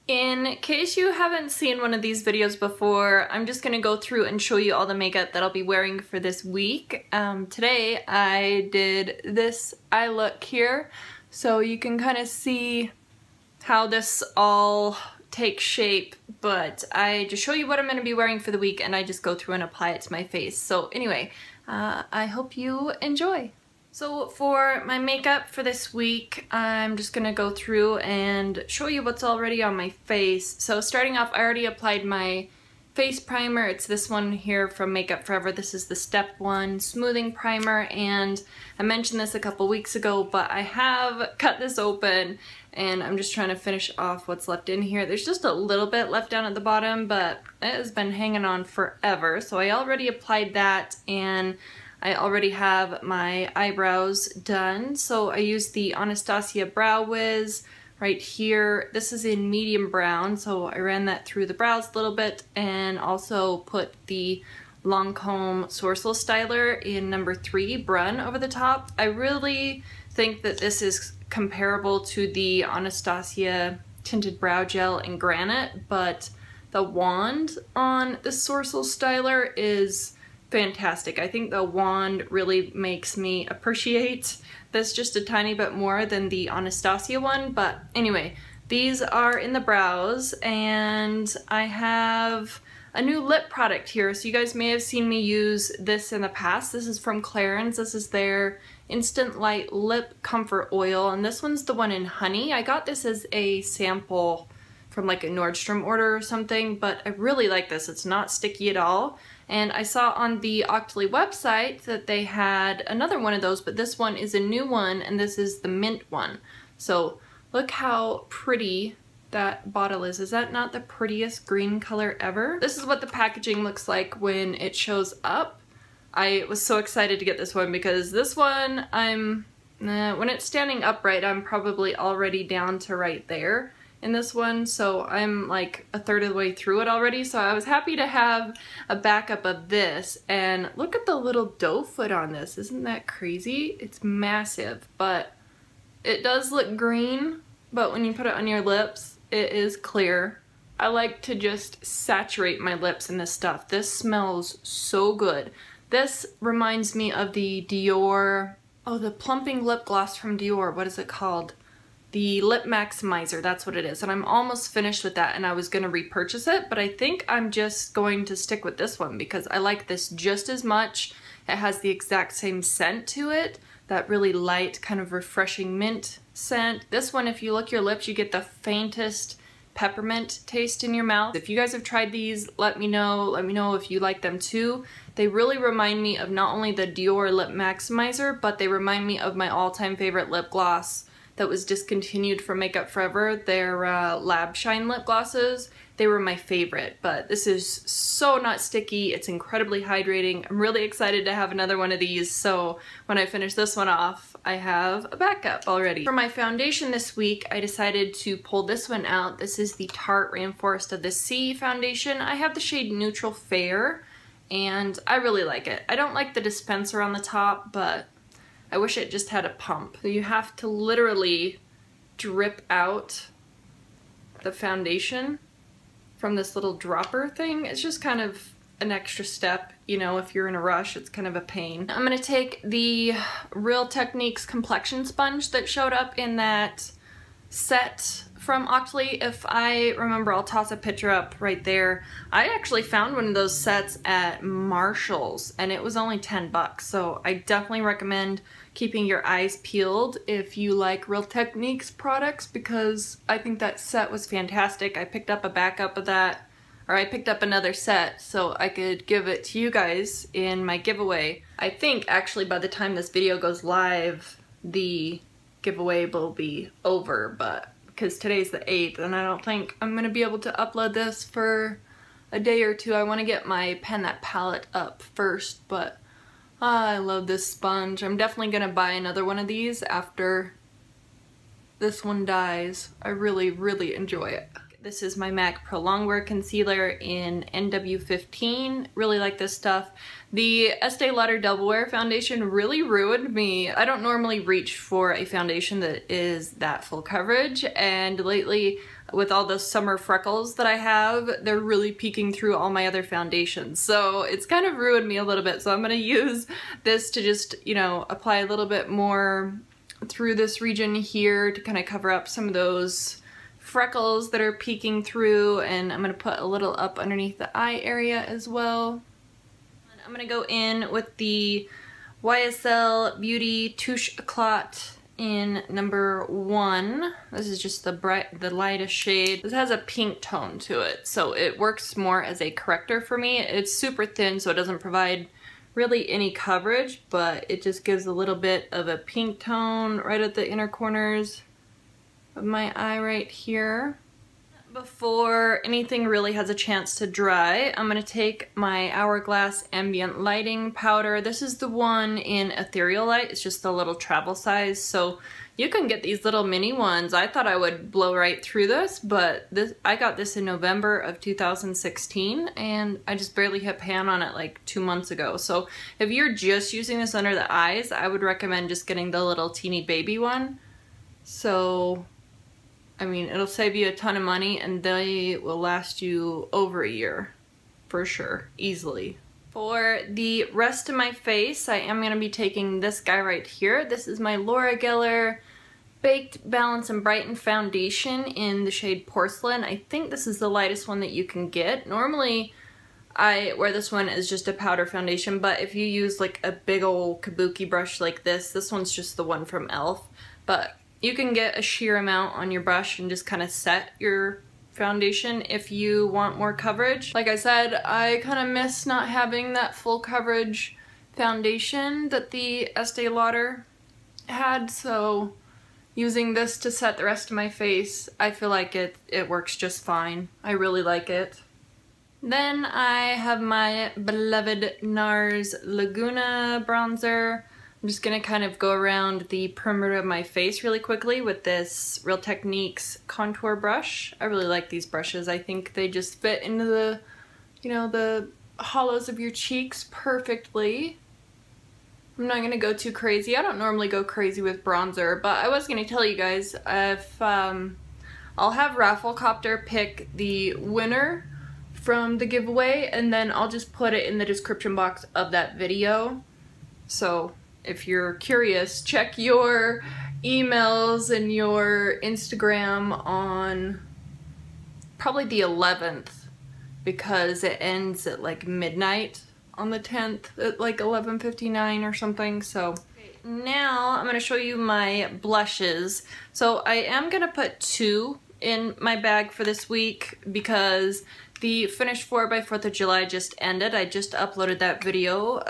In case you haven't seen one of these videos before, I'm just gonna go through and show you all the makeup that I'll be wearing for this week. Today I did this eye look here, so you can kind of see how this all takes shape, but I just show you what I'm gonna be wearing for the week and I just go through and apply it to my face. So anyway, I hope you enjoy. So for my makeup for this week, I'm just gonna go through and show you what's already on my face. So starting off, I already applied my face primer. It's this one here from Makeup Forever. This is the Step 1 Smoothing Primer, and I mentioned this a couple weeks ago, but I have cut this open and I'm just trying to finish off what's left in here. There's just a little bit left down at the bottom, but it has been hanging on forever. So I already applied that, and I already have my eyebrows done. So I used the Anastasia Brow Wiz right here. This is in medium brown, so I ran that through the brows a little bit and also put the Lancome Sourcel Styler in number 3 Brun over the top. I really think that this is comparable to the Anastasia Tinted Brow Gel in Granite, but the wand on the Sourcel Styler is fantastic. I think the wand really makes me appreciate this just a tiny bit more than the Anastasia one. But anyway, these are in the brows, and I have a new lip product here. So you guys may have seen me use this in the past. This is from Clarins. This is their Instant Light Lip Comfort Oil, and this one's the one in honey. I got this as a sample from like a Nordstrom order or something, but I really like this. It's not sticky at all. And I saw on the Octoly website that they had another one of those, but this one is a new one, and this is the mint one. So look how pretty that bottle is. Is that not the prettiest green color ever? This is what the packaging looks like when it shows up. I was so excited to get this one because this one, when it's standing upright, I'm probably already down to right there in this one, so I'm like a third of the way through it already. So I was happy to have a backup of this, and look at the little doe foot on this. Isn't that crazy? It's massive, but it does look green, but when you put it on your lips, it is clear. I like to just saturate my lips in this stuff. This smells so good. This reminds me of the Dior, oh, the plumping lip gloss from Dior. What is it called? The Lip Maximizer, that's what it is. And I'm almost finished with that, and I was gonna repurchase it, but I think I'm just going to stick with this one because I like this just as much. It has the exact same scent to it, that really light, kind of refreshing mint scent. This one, if you lick your lips, you get the faintest peppermint taste in your mouth. If you guys have tried these, let me know. Let me know if you like them too. They really remind me of not only the Dior Lip Maximizer, but they remind me of my all-time favorite lip gloss that was discontinued from Makeup Forever, their Lab Shine lip glosses. They were my favorite, but this is so not sticky. It's incredibly hydrating. I'm really excited to have another one of these, so when I finish this one off, I have a backup already. For my foundation this week, I decided to pull this one out. This is the Tarte Rainforest of the Sea foundation. I have the shade Neutral Fair, and I really like it. I don't like the dispenser on the top, but I wish it just had a pump. So you have to literally drip out the foundation from this little dropper thing. It's just kind of an extra step, you know, if you're in a rush, it's kind of a pain. I'm gonna take the Real Techniques complexion sponge that showed up in that set from Octoly. If I remember, I'll toss a picture up right there. I actually found one of those sets at Marshall's, and it was only 10 bucks, so I definitely recommend keeping your eyes peeled if you like Real Techniques products, because I think that set was fantastic. I picked up a backup of that, or I picked up another set so I could give it to you guys in my giveaway. I think actually by the time this video goes live, the giveaway will be over, but because today's the 8th and I don't think I'm gonna be able to upload this for a day or two. I want to get my Pen That Palette up first, but I love this sponge. I'm definitely gonna buy another one of these after this one dies. I really, really enjoy it. This is my MAC Pro Longwear Concealer in NW15. Really like this stuff. The Estee Lauder Double Wear foundation really ruined me. I don't normally reach for a foundation that is that full coverage, and lately with all the summer freckles that I have, they're really peeking through all my other foundations. So it's kind of ruined me a little bit. So I'm gonna use this to just, you know, apply a little bit more through this region here to kind of cover up some of those freckles that are peeking through, and I'm gonna put a little up underneath the eye area as well. And I'm gonna go in with the YSL Beauty Touche Éclat in number 1. This is just the lightest shade. This has a pink tone to it, so it works more as a corrector for me. It's super thin, so it doesn't provide really any coverage, but it just gives a little bit of a pink tone right at the inner corners of my eye right here. Before anything really has a chance to dry, I'm going to take my Hourglass Ambient Lighting Powder. This is the one in Ethereal Light. It's just a little travel size, so you can get these little mini ones. I thought I would blow right through this, but I got this in November of 2016, and I just barely hit pan on it like 2 months ago. So if you're just using this under the eyes, I would recommend just getting the little teeny baby one. So I mean, it'll save you a ton of money, and they will last you over a year, for sure, easily. For the rest of my face, I am going to be taking this guy right here. This is my Gellar Baked, Balance, and Brighten Foundation in the shade Porcelain. I think this is the lightest one that you can get. Normally, I wear this one as just a powder foundation, but if you use like a big old kabuki brush like this one's just the one from e.l.f. But you can get a sheer amount on your brush and just kind of set your foundation if you want more coverage. Like I said, I kind of miss not having that full coverage foundation that the Estee Lauder had, so using this to set the rest of my face, I feel like it works just fine. I really like it. Then I have my beloved NARS Laguna bronzer. I'm just gonna kind of go around the perimeter of my face really quickly with this Real Techniques contour brush. I really like these brushes. I think they just fit into the, you know, the hollows of your cheeks perfectly. I'm not gonna go too crazy. I don't normally go crazy with bronzer, but I was gonna tell you guys if I'll have Rafflecopter pick the winner from the giveaway, and then I'll just put it in the description box of that video. So if you're curious, check your emails and your Instagram on probably the 11th, because it ends at like midnight on the 10th at like 11:59 or something. So now I'm going to show you my blushes. So I am going to put 2 in my bag for this week because the Finish 4 by 4th of July just ended. I just uploaded that video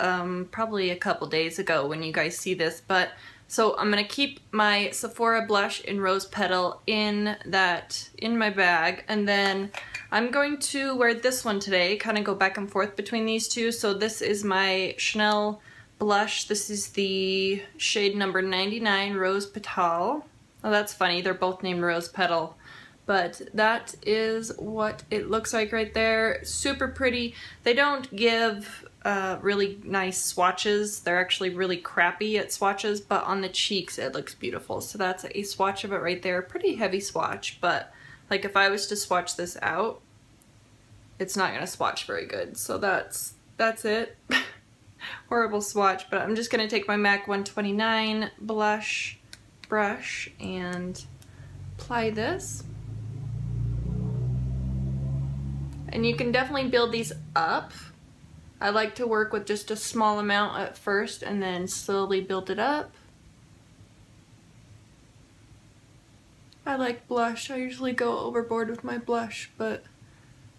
probably a couple days ago when you guys see this. But so I'm gonna keep my Sephora blush in Rose Petal in my bag, and then I'm going to wear this one today, kind of go back and forth between these two. So this is my Chanel blush. This is the shade number 99 Rose Petal. Oh, that's funny. They're both named Rose Petal. But that is what it looks like right there. Super pretty. They don't give really nice swatches. They're actually really crappy at swatches, but on the cheeks it looks beautiful. So that's a swatch of it right there. Pretty heavy swatch, but like if I was to swatch this out, it's not gonna swatch very good. So that's it. Horrible swatch, but I'm just gonna take my MAC 129 blush brush and apply this. And you can definitely build these up. I like to work with just a small amount at first and then slowly build it up. I like blush. I usually go overboard with my blush, but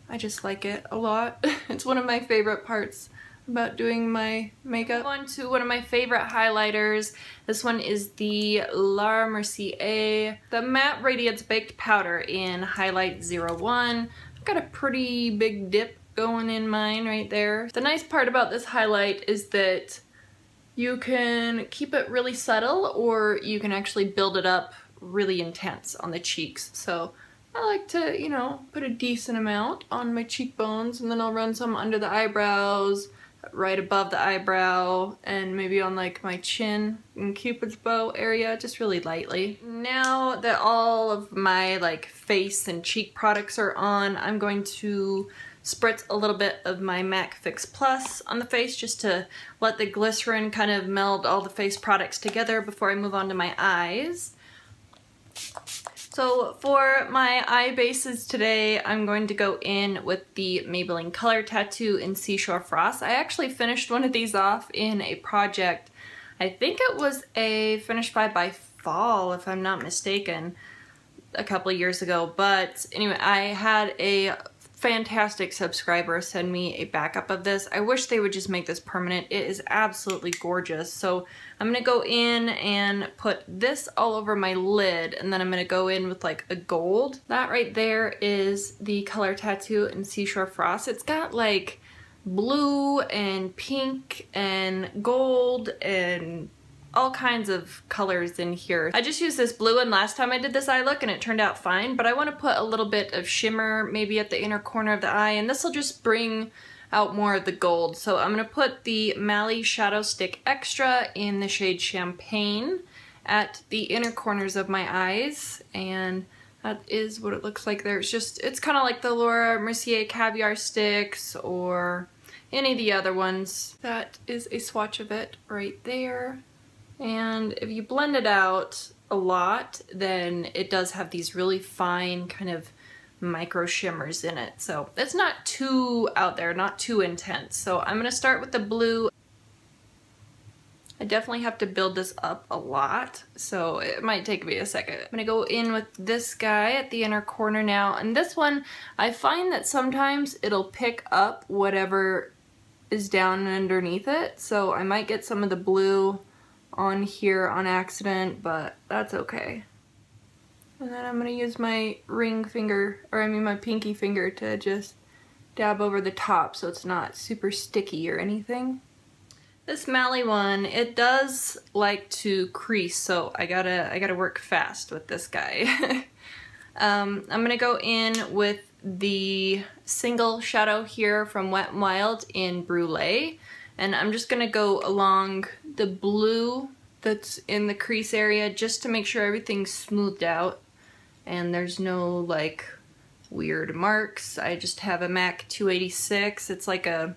I just like it a lot. It's one of my favorite parts about doing my makeup. On to one of my favorite highlighters. This one is the La Mercier, the Matte Radiance Baked Powder in Highlight 01. Got a pretty big dip going in mine right there. The nice part about this highlight is that you can keep it really subtle, or you can actually build it up really intense on the cheeks. So I like to, you know, put a decent amount on my cheekbones, and then I'll run some under the eyebrows, right above the eyebrow, and maybe on like my chin and Cupid's bow area, just really lightly. Now that all of my like face and cheek products are on, I'm going to spritz a little bit of my MAC Fix Plus on the face just to let the glycerin kind of meld all the face products together before I move on to my eyes. So for my eye bases today, I'm going to go in with the Maybelline Color Tattoo in Seashore Frost. I actually finished one of these off in a project. I think it was a finished by fall, if I'm not mistaken, a couple of years ago. But anyway, I had a fantastic subscriber send me a backup of this. I wish they would just make this permanent. It is absolutely gorgeous. So I'm gonna go in and put this all over my lid, and then I'm gonna go in with like a gold. That right there is the Color Tattoo in Seashore Frost. It's got like blue and pink and gold and all kinds of colors in here. I just used this blue one last time I did this eye look and it turned out fine, but I want to put a little bit of shimmer maybe at the inner corner of the eye, and this will just bring out more of the gold. So I'm going to put the Mally Shadow Stick Extra in the shade Champagne at the inner corners of my eyes, and that is what it looks like there. It's kind of like the Laura Mercier Caviar Sticks or any of the other ones. That is a swatch of it right there. And if you blend it out a lot, then it does have these really fine kind of micro shimmers in it. So it's not too out there, not too intense. So I'm going to start with the blue. I definitely have to build this up a lot, so it might take me a second. I'm going to go in with this guy at the inner corner now. And this one, I find that sometimes it'll pick up whatever is down underneath it. So I might get some of the blue on here on accident, but that's okay. And then I'm gonna use my my pinky finger to just dab over the top so it's not super sticky or anything. This Mally one, it does like to crease, so I gotta work fast with this guy. I'm gonna go in with the single shadow here from Wet n Wild in Brulee. And I'm just going to go along the blue that's in the crease area just to make sure everything's smoothed out and there's no like weird marks. I just have a MAC 286. It's like a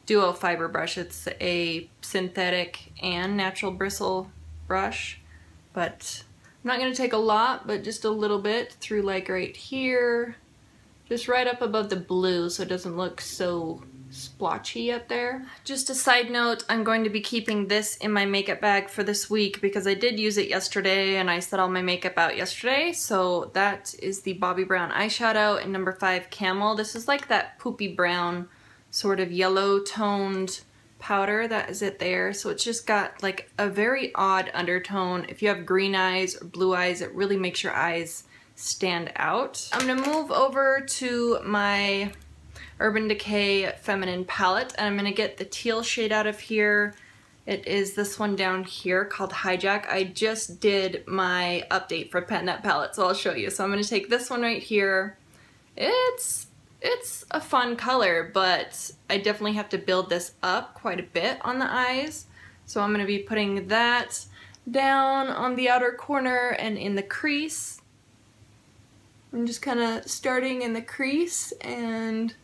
duo fiber brush. It's a synthetic and natural bristle brush, but I'm not going to take a lot, but just a little bit through like right here, just right up above the blue so it doesn't look so splotchy up there. Just a side note, I'm going to be keeping this in my makeup bag for this week because I did use it yesterday and I set all my makeup out yesterday. So that is the Bobbi Brown eyeshadow in number 5 Camel. This is like that poopy brown sort of yellow toned powder. That is it there. So it's just got like a very odd undertone. If you have green eyes or blue eyes, it really makes your eyes stand out. I'm gonna move over to my Urban Decay Feminine palette, and I'm going to get the teal shade out of here. It is this one down here called Hijack. I just did my update for Pat Nut palette, so I'll show you. So I'm going to take this one right here. It's a fun color, but I definitely have to build this up quite a bit on the eyes. So I'm going to be putting that down on the outer corner and in the crease. I'm just kind of starting in the crease and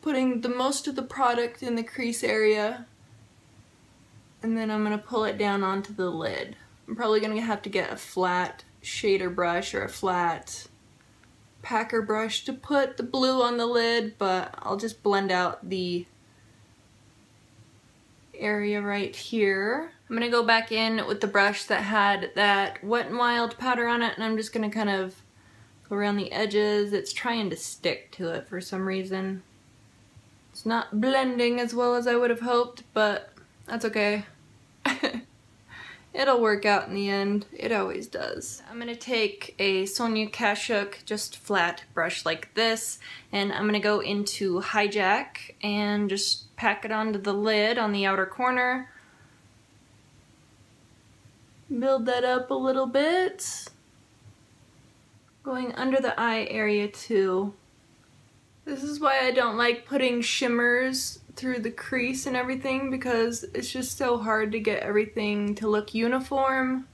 putting the most of the product in the crease area, and then I'm going to pull it down onto the lid. I'm probably going to have to get a flat shader brush or a flat packer brush to put the blue on the lid, but I'll just blend out the area right here. I'm going to go back in with the brush that had that Wet n Wild powder on it, and I'm just going to kind of go around the edges. It's trying to stick to it for some reason. It's not blending as well as I would have hoped, but that's okay. It'll work out in the end. It always does. I'm going to take a Sonia Kashuk, just flat brush like this, and I'm going to go into Hijack and just pack it onto the lid on the outer corner. Build that up a little bit. going under the eye area too. This is why I don't like putting shimmers through the crease and everything, because it's just so hard to get everything to look uniform.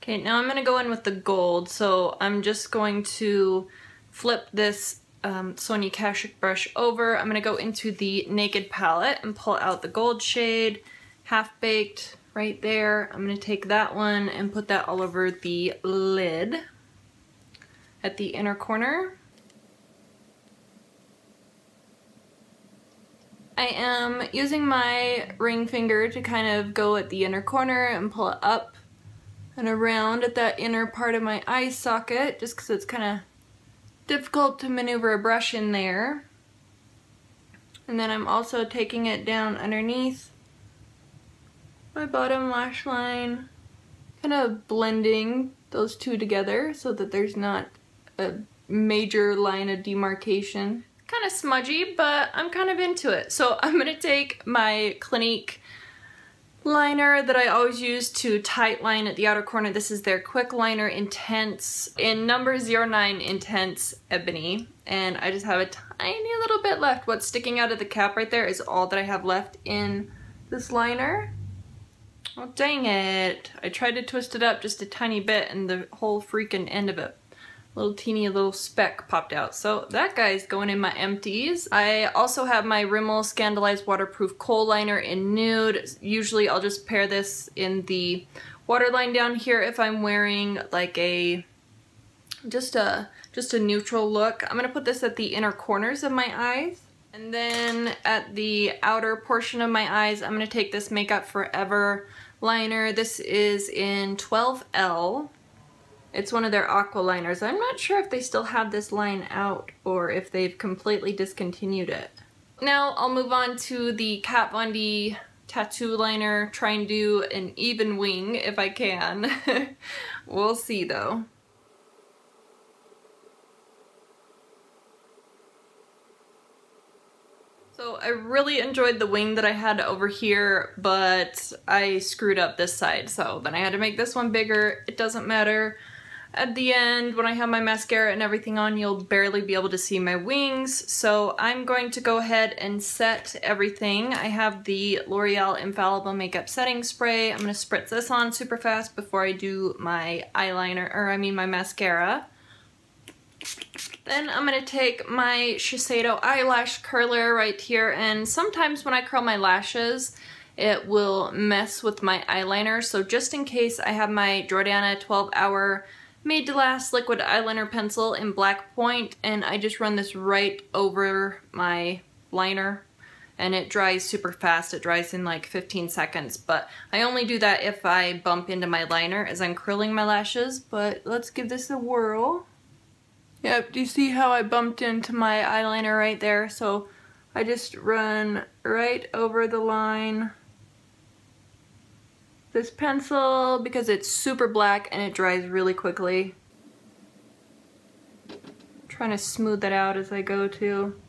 Okay, now I'm gonna go in with the gold, so I'm just going to flip this Sonia Kashuk brush over. I'm gonna go into the Naked palette and pull out the gold shade, Half Baked, right there. I'm gonna take that one and put that all over the lid at the inner corner. I am using my ring finger to kind of go at the inner corner and pull it up and around at that inner part of my eye socket, just because it's kind of difficult to maneuver a brush in there. And then I'm also taking it down underneath my bottom lash line, kind of blending those two together so that there's not a major line of demarcation. Kind of smudgy, but I'm kind of into it. So I'm gonna take my Clinique liner that I always use to tight line at the outer corner. This is their Quick Liner Intense in number 09 Intense Ebony, and I just have a tiny little bit left. What's sticking out of the cap right there is all that I have left in this liner. Oh dang it, I tried to twist it up just a tiny bit and the whole freaking end of it, little teeny little speck popped out. So that guy's going in my empties. I also have my Rimmel Scandalized Waterproof Kohl Liner in Nude. Usually I'll just pair this in the waterline down here if I'm wearing like a just a neutral look. I'm gonna put this at the inner corners of my eyes. And then at the outer portion of my eyes, I'm gonna take this Makeup Forever liner. This is in 12L. It's one of their aqua liners. I'm not sure if they still have this line out or if they've completely discontinued it. Now I'll move on to the Kat Von D tattoo liner. Try and do an even wing if I can. We'll see though. So I really enjoyed the wing that I had over here, but I screwed up this side, so then I had to make this one bigger. It doesn't matter. At the end, when I have my mascara and everything on, you'll barely be able to see my wings. So I'm going to go ahead and set everything. I have the L'Oreal Infallible Makeup Setting Spray. I'm going to spritz this on super fast before I do my eyeliner, or I mean my mascara. Then I'm going to take my Shiseido eyelash curler right here, and sometimes when I curl my lashes, it will mess with my eyeliner. So just in case, I have my Jordana 12-hour Made to Last liquid eyeliner pencil in black point, and I just run this right over my liner and it dries super fast. It dries in like 15 seconds, but I only do that if I bump into my liner as I'm curling my lashes. But let's give this a whirl. Yep, do you see how I bumped into my eyeliner right there? So I just run right over the line. This pencil, because it's super black and it dries really quickly. I'm trying to smooth that out as I go too.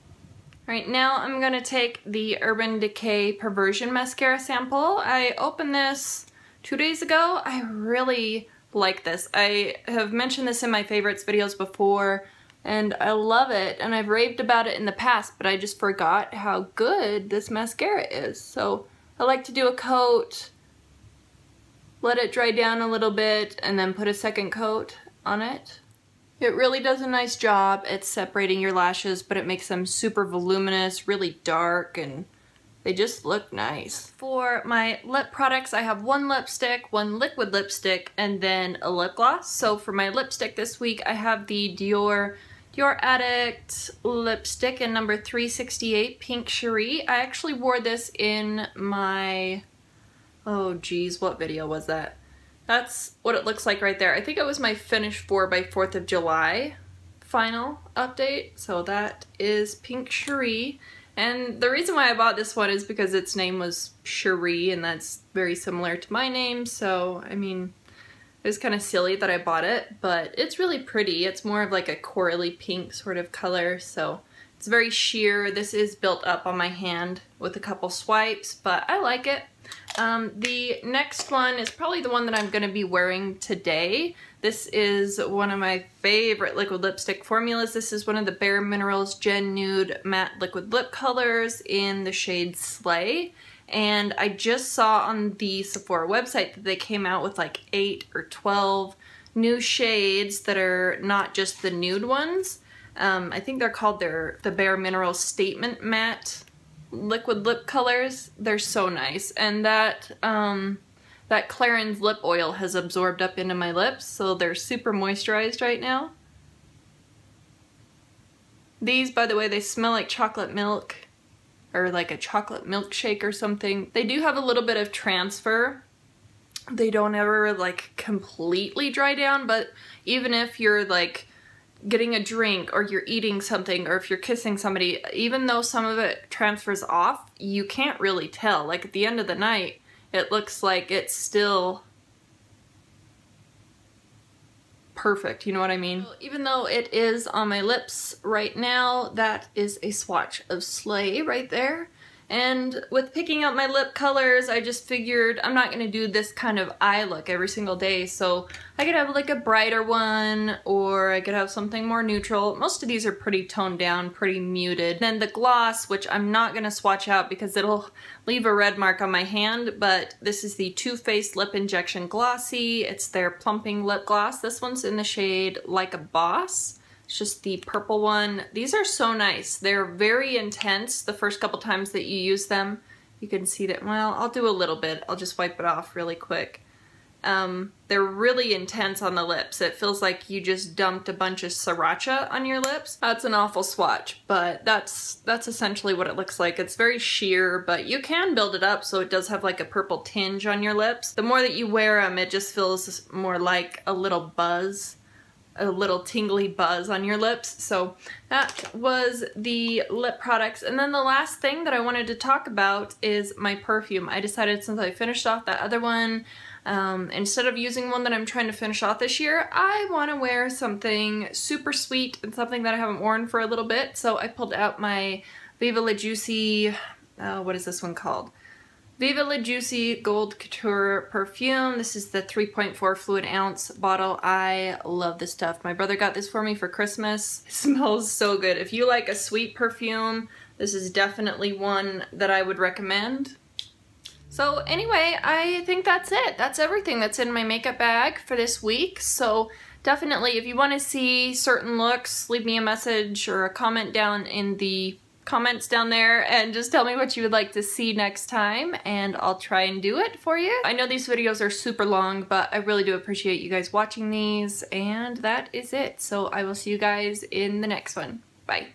Alright, now I'm going to take the Urban Decay Perversion Mascara sample. I opened this 2 days ago. I really like this. I have mentioned this in my favorites videos before, and I love it, and I've raved about it in the past, but I just forgot how good this mascara is. So I like to do a coat, let it dry down a little bit, and then put a second coat on it. It really does a nice job at separating your lashes, but it makes them super voluminous, really dark, and they just look nice. For my lip products, I have one lipstick, one liquid lipstick, and then a lip gloss. So for my lipstick this week, I have the Dior Addict lipstick in number 368, Pink Cherie. I actually wore this in my, oh geez, what video was that? That's what it looks like right there. I think it was my Finish 4 by 4th of July final update. So that is Pink Cherie. And the reason why I bought this one is because its name was Cherie, and that's very similar to my name. So, I mean, it was kind of silly that I bought it, but it's really pretty. It's more of like a corally pink sort of color. So it's very sheer. This is built up on my hand with a couple swipes, but I like it. The next one is probably the one that I'm going to be wearing today. This is one of my favorite liquid lipstick formulas. This is one of the Bare Minerals Gen Nude Matte Liquid Lip Colors in the shade Slay. And I just saw on the Sephora website that they came out with like 8 or 12 new shades that are not just the nude ones. I think they're called the Bare Minerals Statement Matte Liquid Lip Colors. They're so nice. And that Clarins lip oil has absorbed up into my lips, so they're super moisturized right now. These, by the way, they smell like chocolate milk, or like a chocolate milkshake or something. They do have a little bit of transfer. They don't ever like completely dry down, but even if you're like getting a drink or you're eating something or if you're kissing somebody, even though some of it transfers off, you can't really tell. Like at the end of the night, it looks like it's still perfect, you know what I mean? Even though it is on my lips right now, that is a swatch of Slay right there. And with picking out my lip colors, I just figured I'm not going to do this kind of eye look every single day, so I could have like a brighter one, or I could have something more neutral. Most of these are pretty toned down, pretty muted. Then the gloss, which I'm not going to swatch out because it'll leave a red mark on my hand, but this is the Too Faced Lip Injection Glossy. It's their plumping lip gloss. This one's in the shade Like a Boss. It's just the purple one. These are so nice. They're very intense the first couple times that you use them. You can see that, well, I'll do a little bit. I'll just wipe it off really quick. They're really intense on the lips. It feels like you just dumped a bunch of sriracha on your lips. That's an awful swatch, but that's essentially what it looks like. It's very sheer, but you can build it up so it does have like a purple tinge on your lips. The more that you wear them, it just feels more like a little buzz. A little tingly buzz on your lips. So that was the lip products. And then the last thing that I wanted to talk about is my perfume. I decided since I finished off that other one, instead of using one that I'm trying to finish off this year, I want to wear something super sweet and something that I haven't worn for a little bit. So I pulled out my Viva La Juicy, what is this one called? Viva La Juicy Gold Couture perfume. This is the 3.4 fluid ounce bottle. I love this stuff. My brother got this for me for Christmas. It smells so good. If you like a sweet perfume, this is definitely one that I would recommend. So anyway, I think that's it. That's everything that's in my makeup bag for this week. So definitely, if you want to see certain looks, leave me a message or a comment down in the comments down there and just tell me what you would like to see next time and I'll try and do it for you. I know these videos are super long, but I really do appreciate you guys watching these, and that is it. So I will see you guys in the next one. Bye.